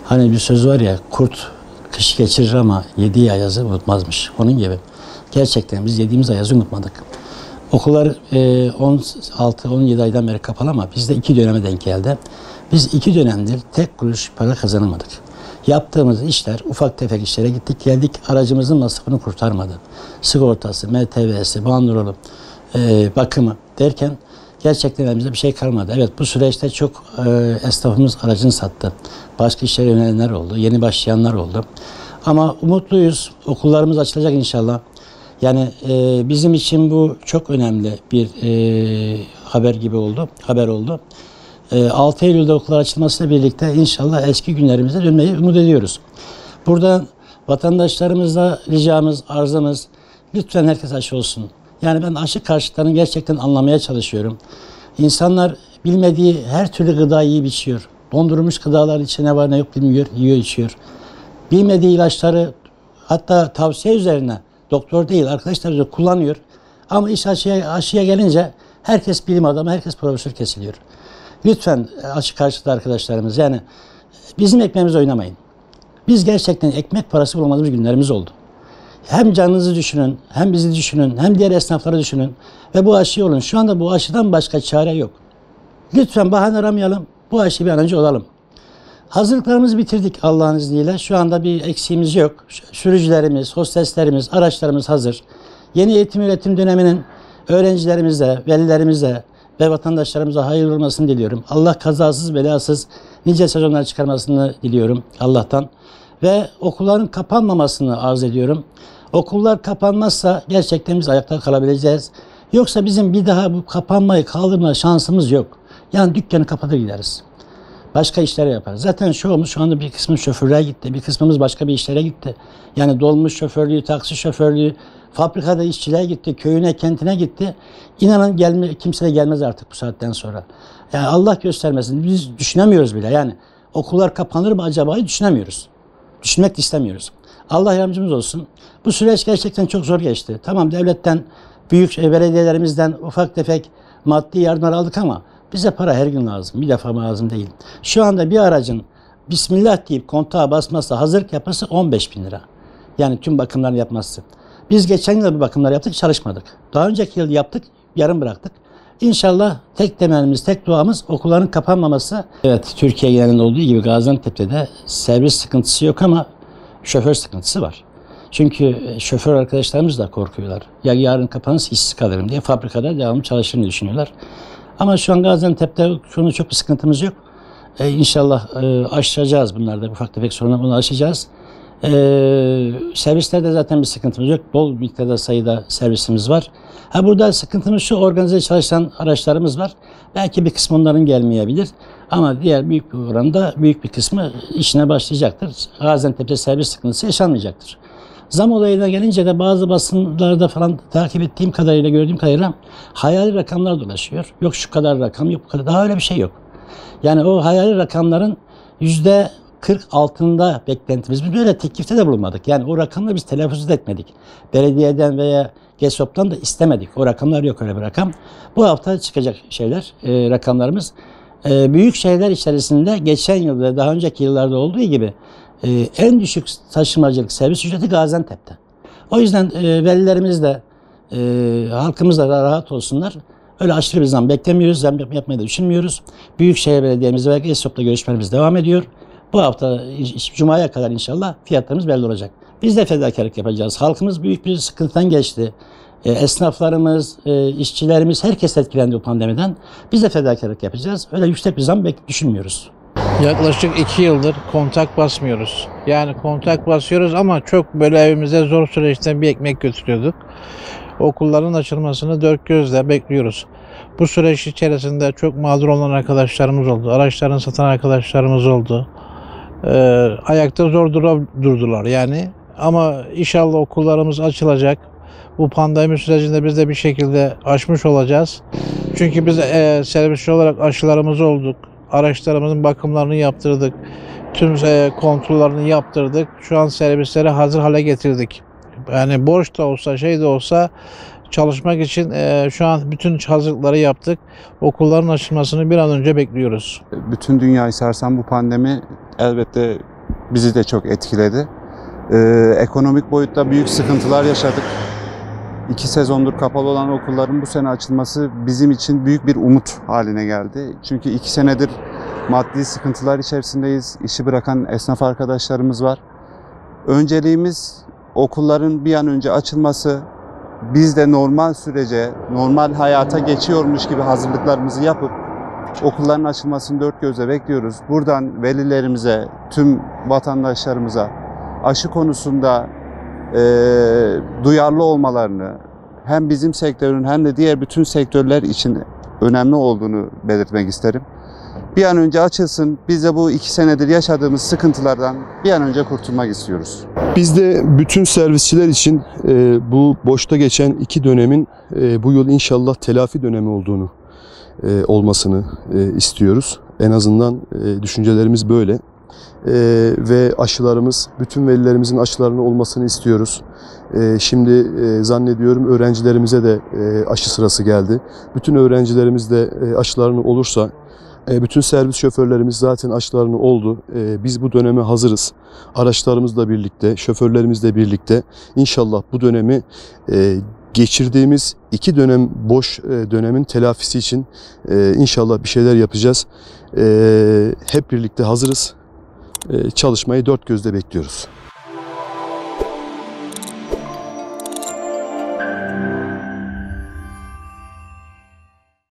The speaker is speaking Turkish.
Hani bir söz var ya, kurt kış geçirir ama yediği ayazı unutmazmış. Onun gibi. Gerçekten biz yediğimiz ayazı unutmadık. Okullar 16-17 aydan beri kapalı ama bizde 2 döneme denk geldi. Biz 2 dönemdir tek kuruş para kazanamadık. Yaptığımız işler, ufak tefek işlere gittik geldik, aracımızın masrafını kurtarmadı. Sigortası, MTV'si, bandrolü, bakımı derken gerçekten elimizde bir şey kalmadı. Evet, bu süreçte çok esnafımız aracını sattı. Başka işlere yönelenler oldu, yeni başlayanlar oldu. Ama umutluyuz, okullarımız açılacak inşallah. Yani bizim için bu çok önemli bir haber oldu. 6 Eylül'de okullar açılmasıyla birlikte inşallah eski günlerimize dönmeyi umut ediyoruz. Buradan vatandaşlarımıza ricamız, arzımız, lütfen herkes aşı olsun. Yani ben aşı karşıtlarını gerçekten anlamaya çalışıyorum. İnsanlar bilmediği her türlü gıdayı yiyip içiyor. Dondurulmuş gıdalar içine var ne yok bilmiyor, yiyor içiyor. Bilmediği ilaçları hatta tavsiye üzerine doktor değil arkadaşlar da kullanıyor. Ama iş aşıya gelince herkes bilim adamı, herkes profesör kesiliyor. Lütfen aşı karşıtı arkadaşlarımız, yani bizim ekmeğimizi oynamayın. Biz gerçekten ekmek parası bulamadığımız günlerimiz oldu. Hem canınızı düşünün, hem bizi düşünün, hem diğer esnafları düşünün ve bu aşıyı olun. Şu anda bu aşıdan başka çare yok. Lütfen bahane aramayalım, bu aşıyı bir an önce olalım. Hazırlıklarımızı bitirdik Allah'ın izniyle. Şu anda bir eksiğimiz yok. Sürücülerimiz, hosteslerimiz, araçlarımız hazır. Yeni eğitim öğretim döneminin öğrencilerimize, velilerimize ve vatandaşlarımıza hayırlı olmasını diliyorum. Allah kazasız belasız nice sezonlar çıkarmasını diliyorum Allah'tan. Ve okulların kapanmamasını arz ediyorum. Okullar kapanmazsa gerçekten biz ayakta kalabileceğiz. Yoksa bizim bir daha bu kapanmayı kaldırma şansımız yok. Yani dükkanı kapatır gideriz. Başka işlere yaparız. Zaten çoğumuz şu anda bir kısmımız şoförlüğe gitti. Bir kısmımız başka bir işlere gitti. Yani dolmuş şoförlüğü, taksi şoförlüğü, fabrikada işçiliğe gitti, köyüne, kentine gitti. İnanın kimse de gelmez artık bu saatten sonra. Yani Allah göstermesin. Biz düşünemiyoruz bile. Yani okullar kapanır mı acaba düşünemiyoruz. Düşünmek de istemiyoruz. Allah yardımcımız olsun. Bu süreç gerçekten çok zor geçti. Tamam, devletten, büyük belediyelerimizden ufak tefek maddi yardımlar aldık ama bize para her gün lazım. Bir defa lazım değil. Şu anda bir aracın Bismillah deyip kontağa basması, hazırlık yapması 15.000 lira. Yani tüm bakımlarını yapması. Biz geçen yıl bir bakımlar yaptık, çalışmadık. Daha önceki yıl yaptık, yarım bıraktık. İnşallah tek temennimiz, tek duamız okulların kapanmaması. Evet, Türkiye genelinde olduğu gibi Gaziantep'te de servis sıkıntısı yok ama şoför sıkıntısı var. Çünkü şoför arkadaşlarımız da korkuyorlar. Ya yarın kapanırsa işsiz kalırım diye fabrikada devamlı çalışırını düşünüyorlar. Ama şu an Gaziantep'te çok bir sıkıntımız yok. İnşallah aşacağız bunlarda, ufak tefek sorunlar, bunu aşacağız. Servislerde zaten bir sıkıntımız yok. Bol miktarda sayıda servisimiz var. Burada sıkıntımız şu, organize çalışan araçlarımız var. Belki bir kısmı onların gelmeyebilir. Ama diğer büyük bir oranda büyük bir kısmı işine başlayacaktır. Gaziantep'te servis sıkıntısı yaşanmayacaktır. Zam olayına gelince de bazı basınlarda falan takip ettiğim kadarıyla, gördüğüm kadarıyla hayali rakamlar dolaşıyor. Yok şu kadar rakam, yok bu kadar. Daha öyle bir şey yok. Yani o hayali rakamların %40 altında beklentimiz. Biz böyle teklifte de bulunmadık. Yani o rakamları biz telaffuz etmedik. Belediyeden veya GESOP'tan da istemedik. O rakamlar yok, öyle bir rakam. Bu hafta çıkacak şeyler, rakamlarımız. Büyük şehirler içerisinde geçen yıl ve daha önceki yıllarda olduğu gibi en düşük taşımacılık servis ücreti Gaziantep'te. O yüzden velilerimiz de halkımız da rahat olsunlar. Öyle aşırı bir zam beklemiyoruz, zam yapmayı da düşünmüyoruz. Büyükşehir Belediye'miz ve GESOP'la görüşmelerimiz devam ediyor. Bu hafta Cuma'ya kadar inşallah fiyatlarımız belli olacak. Biz de fedakarlık yapacağız. Halkımız büyük bir sıkıntıdan geçti. Esnaflarımız, işçilerimiz, herkes etkilendi bu pandemiden. Biz de fedakarlık yapacağız. Öyle yüksek bir zam düşünmüyoruz. Yaklaşık 2 yıldır kontak basmıyoruz. Yani kontak basıyoruz ama çok böyle evimize zor süreçten bir ekmek götürüyorduk. Okulların açılmasını dört gözle bekliyoruz. Bu süreç içerisinde çok mağdur olan arkadaşlarımız oldu. Araçlarını satan arkadaşlarımız oldu. Ayakta zor durdular yani. Ama inşallah okullarımız açılacak. Bu pandemi sürecinde biz de bir şekilde aşmış olacağız. Çünkü biz servisçi olarak aşılarımız olduk. Araçlarımızın bakımlarını yaptırdık. Tüm kontrollerini yaptırdık. Şu an servisleri hazır hale getirdik. Yani borç da olsa, şey de olsa çalışmak için şu an bütün hazırlıkları yaptık. Okulların açılmasını bir an önce bekliyoruz. Bütün dünyayı sarsan bu pandemi elbette bizi de çok etkiledi. Ekonomik boyutta büyük sıkıntılar yaşadık. 2 sezondur kapalı olan okulların bu sene açılması bizim için büyük bir umut haline geldi. Çünkü 2 senedir maddi sıkıntılar içerisindeyiz. İşi bırakan esnaf arkadaşlarımız var. Önceliğimiz okulların bir an önce açılması. Biz de normal sürece, normal hayata geçiyormuş gibi hazırlıklarımızı yapıp okulların açılmasını dört gözle bekliyoruz. Buradan velilerimize, tüm vatandaşlarımıza aşı konusunda duyarlı olmalarını, hem bizim sektörün hem de diğer bütün sektörler için önemli olduğunu belirtmek isterim. Bir an önce açılsın, biz de bu 2 senedir yaşadığımız sıkıntılardan bir an önce kurtulmak istiyoruz. Biz de bütün servisçiler için bu boşta geçen 2 dönemin bu yıl inşallah telafi dönemi olmasını istiyoruz. En azından düşüncelerimiz böyle. Ve aşılarımız, bütün velilerimizin aşılarının olmasını istiyoruz. Şimdi zannediyorum öğrencilerimize de aşı sırası geldi. Bütün öğrencilerimiz de aşılarını olursa, bütün servis şoförlerimiz zaten aşılarını oldu. Biz bu döneme hazırız. Araçlarımızla birlikte, şoförlerimizle birlikte inşallah bu dönemi geçirdiğimiz 2 dönem boş dönemin telafisi için inşallah bir şeyler yapacağız. Hep birlikte hazırız. Çalışmayı dört gözle bekliyoruz.